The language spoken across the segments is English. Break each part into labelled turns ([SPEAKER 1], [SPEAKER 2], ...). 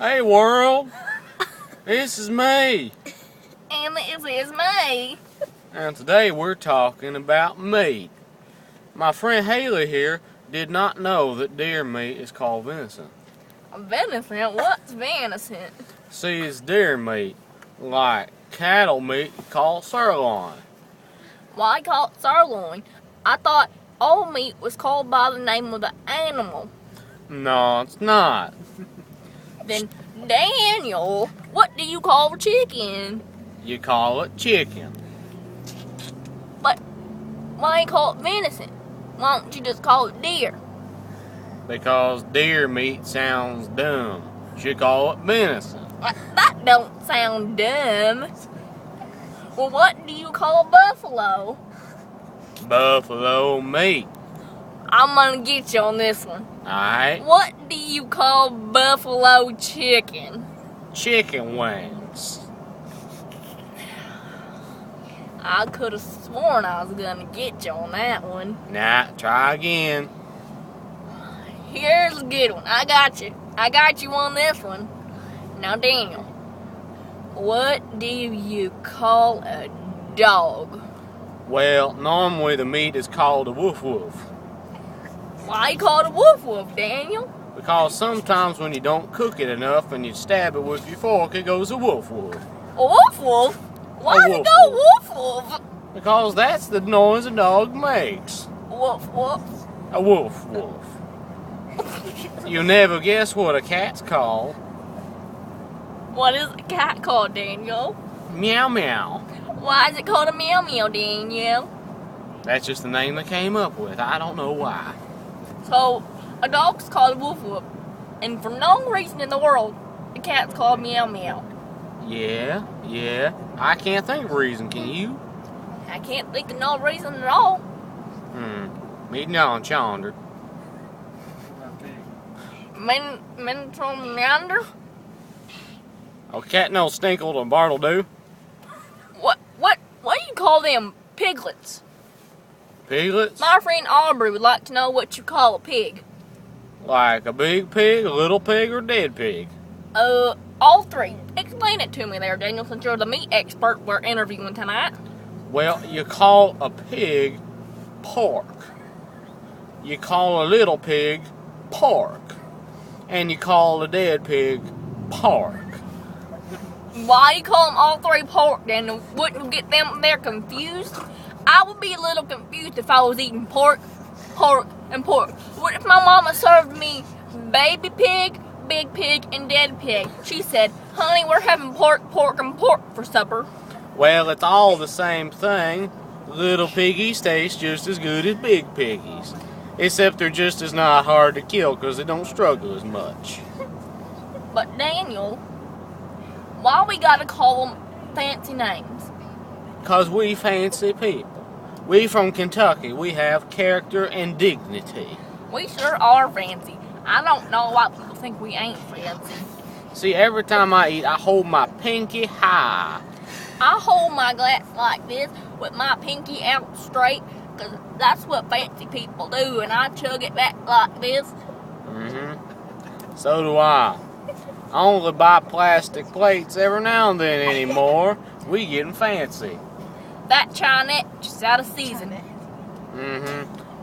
[SPEAKER 1] Hey world, this is me.
[SPEAKER 2] And this is me.
[SPEAKER 1] And today we're talking about meat. My friend Hayler here did not know that deer meat is called venison.
[SPEAKER 2] Venison? What's venison?
[SPEAKER 1] See, it's deer meat, like cattle meat called sirloin.
[SPEAKER 2] Why call it sirloin? I thought all meat was called by the name of the animal.
[SPEAKER 1] No, it's not.
[SPEAKER 2] Then, Daniel, what do you call chicken?
[SPEAKER 1] You call it chicken.
[SPEAKER 2] But why call it venison? Why don't you just call it deer?
[SPEAKER 1] Because deer meat sounds dumb. You call it venison.
[SPEAKER 2] That don't sound dumb. Well, what do you call buffalo?
[SPEAKER 1] Buffalo meat.
[SPEAKER 2] I'm gonna get you on this one.
[SPEAKER 1] Alright?
[SPEAKER 2] What do you call buffalo chicken?
[SPEAKER 1] Chicken wings.
[SPEAKER 2] I could have sworn I was gonna get you on that one.
[SPEAKER 1] Nah, try again.
[SPEAKER 2] Here's a good one. I got you. I got you on this one. Now, Daniel, what do you call a dog?
[SPEAKER 1] Well, normally the meat is called a woof woof.
[SPEAKER 2] Why you call it a woof woof, Daniel?
[SPEAKER 1] Because sometimes when you don't cook it enough and you stab it with your fork, it goes a woof woof.
[SPEAKER 2] A woof woof? Why does it go woof woof?
[SPEAKER 1] Because that's the noise a dog makes.
[SPEAKER 2] Woof woof.
[SPEAKER 1] A woof woof. You'll never guess what a cat's called.
[SPEAKER 2] What is a cat called, Daniel?
[SPEAKER 1] Meow meow.
[SPEAKER 2] Why is it called a meow meow, Daniel?
[SPEAKER 1] That's just the name they came up with. I don't know why.
[SPEAKER 2] So, a dog's called a woof woof. And for no reason in the world, a cat's called meow meow.
[SPEAKER 1] Yeah. I can't think of a reason, can you?
[SPEAKER 2] I can't think of no reason at all.
[SPEAKER 1] Me no, Chandler.
[SPEAKER 2] Men from yonder?
[SPEAKER 1] Oh, cat no stinkle and Bartle do.
[SPEAKER 2] What do you call them? Piglets.
[SPEAKER 1] Piglets?
[SPEAKER 2] My friend Aubrey would like to know what you call a pig.
[SPEAKER 1] Like a big pig, a little pig, or a dead pig?
[SPEAKER 2] All three. Explain it to me there, Daniel, since you're the meat expert we're interviewing tonight.
[SPEAKER 1] Well, you call a pig pork. You call a little pig pork. And you call a dead pig pork.
[SPEAKER 2] Why you call them all three pork, Daniel? Wouldn't you get them there confused? I would be a little confused if I was eating pork, and pork. What if my mama served me baby pig, big pig, and dead pig? She said, honey, we're having pork, and pork for supper.
[SPEAKER 1] Well, it's all the same thing. Little piggies taste just as good as big piggies. Except they're just as not hard to kill because they don't struggle as much.
[SPEAKER 2] But Daniel, why we gotta call them fancy names?
[SPEAKER 1] Because we fancy people. We from Kentucky, we have character and dignity.
[SPEAKER 2] We sure are fancy. I don't know why people think we ain't fancy.
[SPEAKER 1] See, every time I eat, I hold my pinky high.
[SPEAKER 2] I hold my glass like this with my pinky out straight, because that's what fancy people do, and I chug it back like this.
[SPEAKER 1] So do I. I only buy plastic plates every now and then anymore. We getting fancy.
[SPEAKER 2] That Chinette just out of season.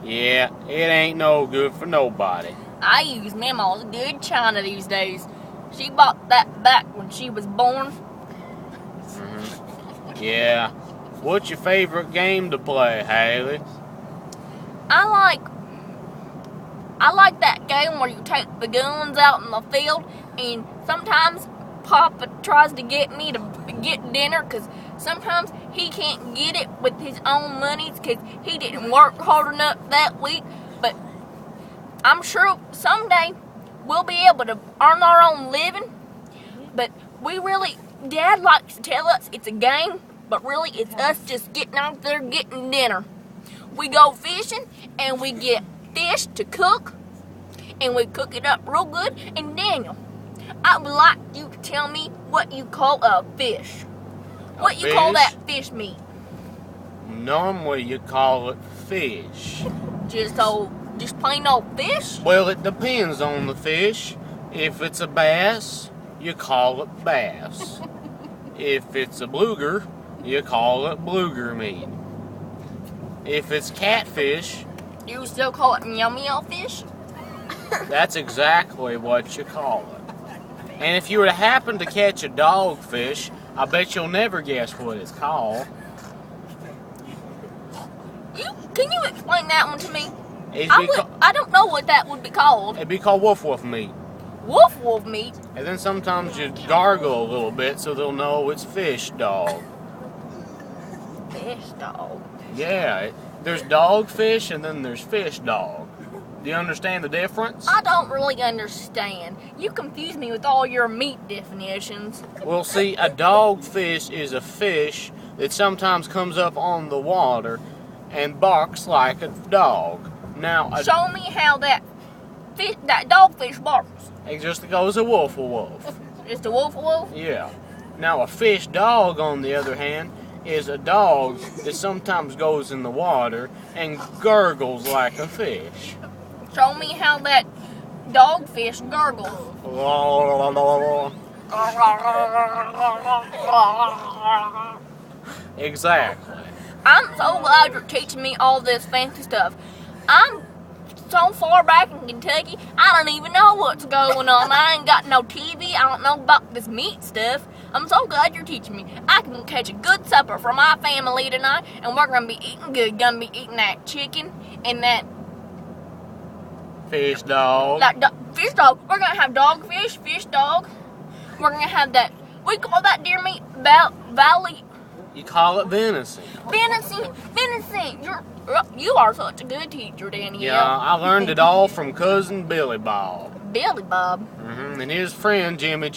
[SPEAKER 1] Yeah, it ain't no good for nobody.
[SPEAKER 2] I use Mama's good China these days. She bought that back when she was born.
[SPEAKER 1] Yeah. What's your favorite game to play, Haley?
[SPEAKER 2] I like that game where you take the guns out in the field, and sometimes Papa tries to get me to get dinner because sometimes he can't get it with his own monies because he didn't work hard enough that week. But I'm sure someday we'll be able to earn our own living. But Dad likes to tell us it's a game, but really it's us just getting out there getting dinner. We go fishing and we get fish to cook, and we cook it up real good. And Daniel, I would like you to tell me what you call a fish. What you call that fish meat?
[SPEAKER 1] Normally you call it fish.
[SPEAKER 2] Just plain old fish?
[SPEAKER 1] Well, it depends on the fish. If it's a bass, you call it bass. If it's a blueger, you call it blueger meat. If it's catfish,
[SPEAKER 2] you still call it meow meow fish?
[SPEAKER 1] that's exactly what you call it. And if you were to happen to catch a dogfish, I bet you'll never guess what it's called.
[SPEAKER 2] Can you explain that one to me?
[SPEAKER 1] I
[SPEAKER 2] don't know what that would be called.
[SPEAKER 1] It'd be called woof woof meat.
[SPEAKER 2] Woof woof meat?
[SPEAKER 1] And then sometimes you gargle a little bit so they'll know it's fish dog.
[SPEAKER 2] Fish dog?
[SPEAKER 1] Yeah, there's dogfish and then there's fish dog. Do you understand the difference?
[SPEAKER 2] I don't really understand. You confuse me with all your meat definitions.
[SPEAKER 1] Well, see, a dogfish is a fish that sometimes comes up on the water and barks like a dog. Now,
[SPEAKER 2] show me how that dogfish barks.
[SPEAKER 1] It just goes a wolf a wolf.
[SPEAKER 2] Just a wolf a wolf?
[SPEAKER 1] Yeah. Now, a fish dog, on the other hand, is a dog that sometimes goes in the water and gurgles like a fish.
[SPEAKER 2] Show me how that dogfish gurgles.
[SPEAKER 1] Exactly.
[SPEAKER 2] I'm so glad you're teaching me all this fancy stuff. I'm so far back in Kentucky, I don't even know what's going on. I ain't got no TV. I don't know about this meat stuff. I'm so glad you're teaching me. I can catch a good supper for my family tonight, and we're going to be eating good. Going to be eating that chicken and that
[SPEAKER 1] fish dog.
[SPEAKER 2] Fish dog. We're going to have dogfish, fish dog. We're going to have that, we call that deer meat valley.
[SPEAKER 1] You call it venison.
[SPEAKER 2] Venison. You are such a good teacher, Danielle.
[SPEAKER 1] Yeah, I learned it all from cousin Billy Bob.
[SPEAKER 2] Billy Bob.
[SPEAKER 1] And his friend Jimmy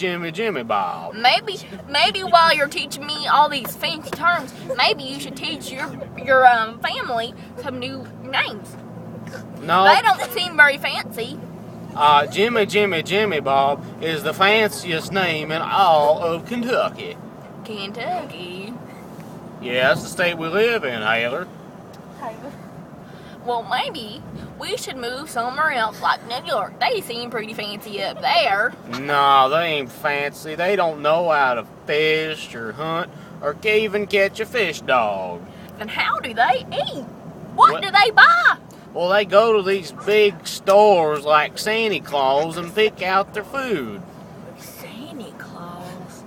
[SPEAKER 1] Bob.
[SPEAKER 2] Maybe while you're teaching me all these fancy terms, maybe you should teach your family some new names.
[SPEAKER 1] No.
[SPEAKER 2] They don't seem very fancy.
[SPEAKER 1] Jimmy Bob is the fanciest name in all of Kentucky.
[SPEAKER 2] Kentucky.
[SPEAKER 1] Yeah, that's the state we live in, Hayler.
[SPEAKER 2] Well, maybe we should move somewhere else, like New York. They seem pretty fancy up there.
[SPEAKER 1] No, they ain't fancy. They don't know how to fish or hunt or even catch a fish dog.
[SPEAKER 2] Then how do they eat? What do they buy?
[SPEAKER 1] Well, they go to these big stores like Santa Claus and pick out their food.
[SPEAKER 2] Santa Claus?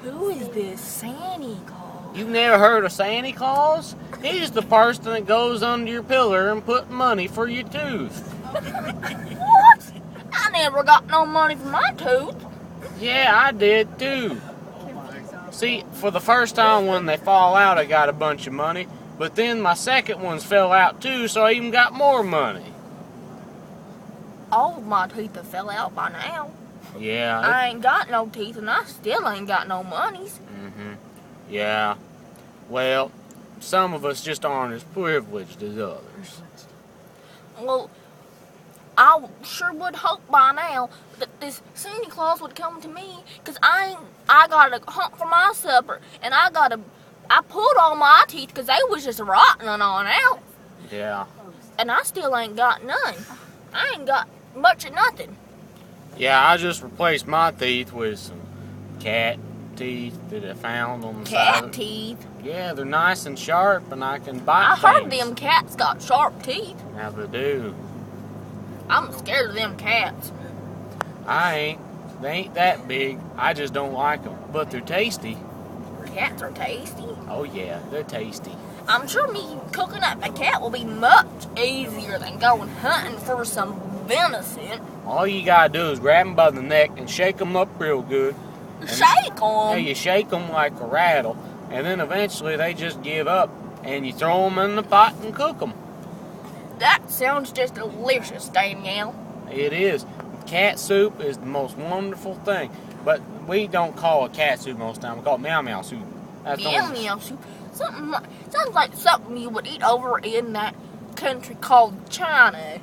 [SPEAKER 2] Who is this Santa Claus?
[SPEAKER 1] You've never heard of Santa Claus? He's the person that goes under your pillar and put money for your tooth.
[SPEAKER 2] What? I never got no money for my tooth.
[SPEAKER 1] Yeah, I did too. See, for the first time when they fall out, I got a bunch of money. But then my second ones fell out too, so I even got more money.
[SPEAKER 2] All of my teeth have fell out by now.
[SPEAKER 1] Yeah.
[SPEAKER 2] I ain't got no teeth and I still ain't got no monies.
[SPEAKER 1] Yeah. Well, some of us just aren't as privileged as others.
[SPEAKER 2] Well, I sure would hope by now that this Santa Claus would come to me, because I gotta hunt for my supper, and I pulled all my teeth because they was just rotting on out.
[SPEAKER 1] Yeah.
[SPEAKER 2] And I still ain't got none. I ain't got much of nothing.
[SPEAKER 1] Yeah, I just replaced my teeth with some cat teeth that I found on the side.
[SPEAKER 2] Cat teeth?
[SPEAKER 1] Yeah, they're nice and sharp, and I can bite
[SPEAKER 2] I heard
[SPEAKER 1] things.
[SPEAKER 2] them cats got sharp teeth.
[SPEAKER 1] Now they do.
[SPEAKER 2] I'm scared of them cats.
[SPEAKER 1] I ain't. They ain't that big. I just don't like them. But they're tasty.
[SPEAKER 2] Cats are tasty.
[SPEAKER 1] Oh yeah, they're tasty.
[SPEAKER 2] I'm sure me cooking up a cat will be much easier than going hunting for some venison.
[SPEAKER 1] All you gotta do is grab them by the neck and shake them up real good.
[SPEAKER 2] Shake them?
[SPEAKER 1] Yeah, you shake them like a rattle, and then eventually they just give up, and you throw them in the pot and cook them.
[SPEAKER 2] That sounds just delicious, Danielle.
[SPEAKER 1] It is. Cat soup is the most wonderful thing, but we don't call it cat soup most of the time. We call it meow meow soup.
[SPEAKER 2] Meow meow soup? Sounds like something you would eat over in that country called China.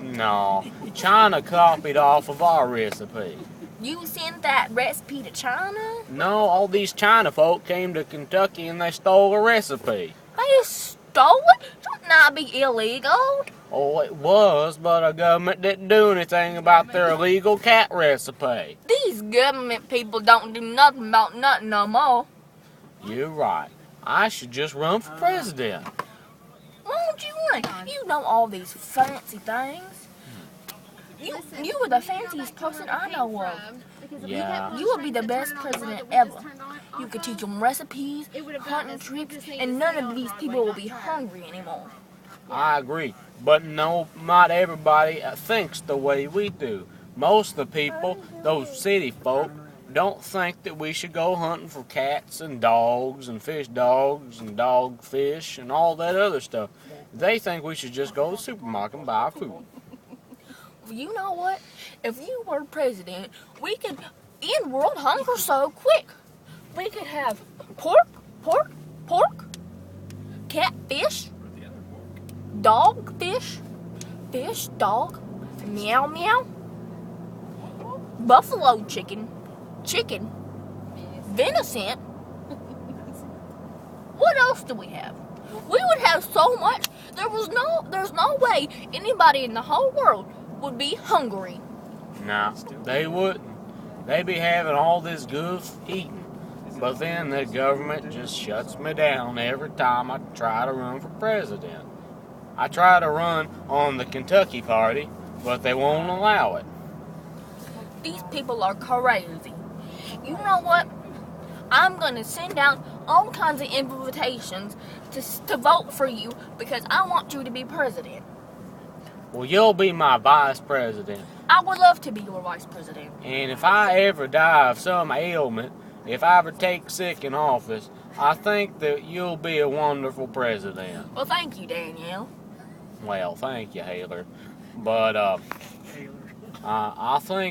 [SPEAKER 1] No, China copied off of our recipe.
[SPEAKER 2] You sent that recipe to China?
[SPEAKER 1] No, all these China folk came to Kentucky and they stole a recipe.
[SPEAKER 2] They stole it? Shouldn't that be illegal?
[SPEAKER 1] Oh, it was, but our government didn't do anything about their illegal cat recipe.
[SPEAKER 2] These government people don't do nothing about nothing no more.
[SPEAKER 1] You're right. I should just run for president.
[SPEAKER 2] Why don't you run? You know all these fancy things. You are the fanciest person I know of.
[SPEAKER 1] Yeah.
[SPEAKER 2] You would be the best president ever. You could teach them recipes, hunting tricks, and none of these people will be hungry anymore.
[SPEAKER 1] I agree. But no, not everybody thinks the way we do. Most of the people, those city folk, don't think that we should go hunting for cats and dogs and fish dogs and dogfish and all that other stuff. They think we should just go to the supermarket and buy our food.
[SPEAKER 2] You know what? If you were president, we could end world hunger so quick. We could have pork, catfish, dogfish, fish, dog, meow, meow, buffalo chicken, venison. What else do we have? We would have so much. There's no way anybody in the whole world would be hungry.
[SPEAKER 1] Nah, they wouldn't. They'd be having all this goof eating. But then the government just shuts me down every time I try to run for president. I try to run on the Kentucky Party, but they won't allow it.
[SPEAKER 2] These people are crazy. You know what? I'm going to send out all kinds of invitations to vote for you because I want you to be president.
[SPEAKER 1] Well, you'll be my vice president.
[SPEAKER 2] I would love to be your vice president.
[SPEAKER 1] And if I ever die of some ailment, if I ever take sick in office, I think that you'll be a wonderful president.
[SPEAKER 2] Well, thank you, Danielle.
[SPEAKER 1] Well, thank you, Hayler. But I think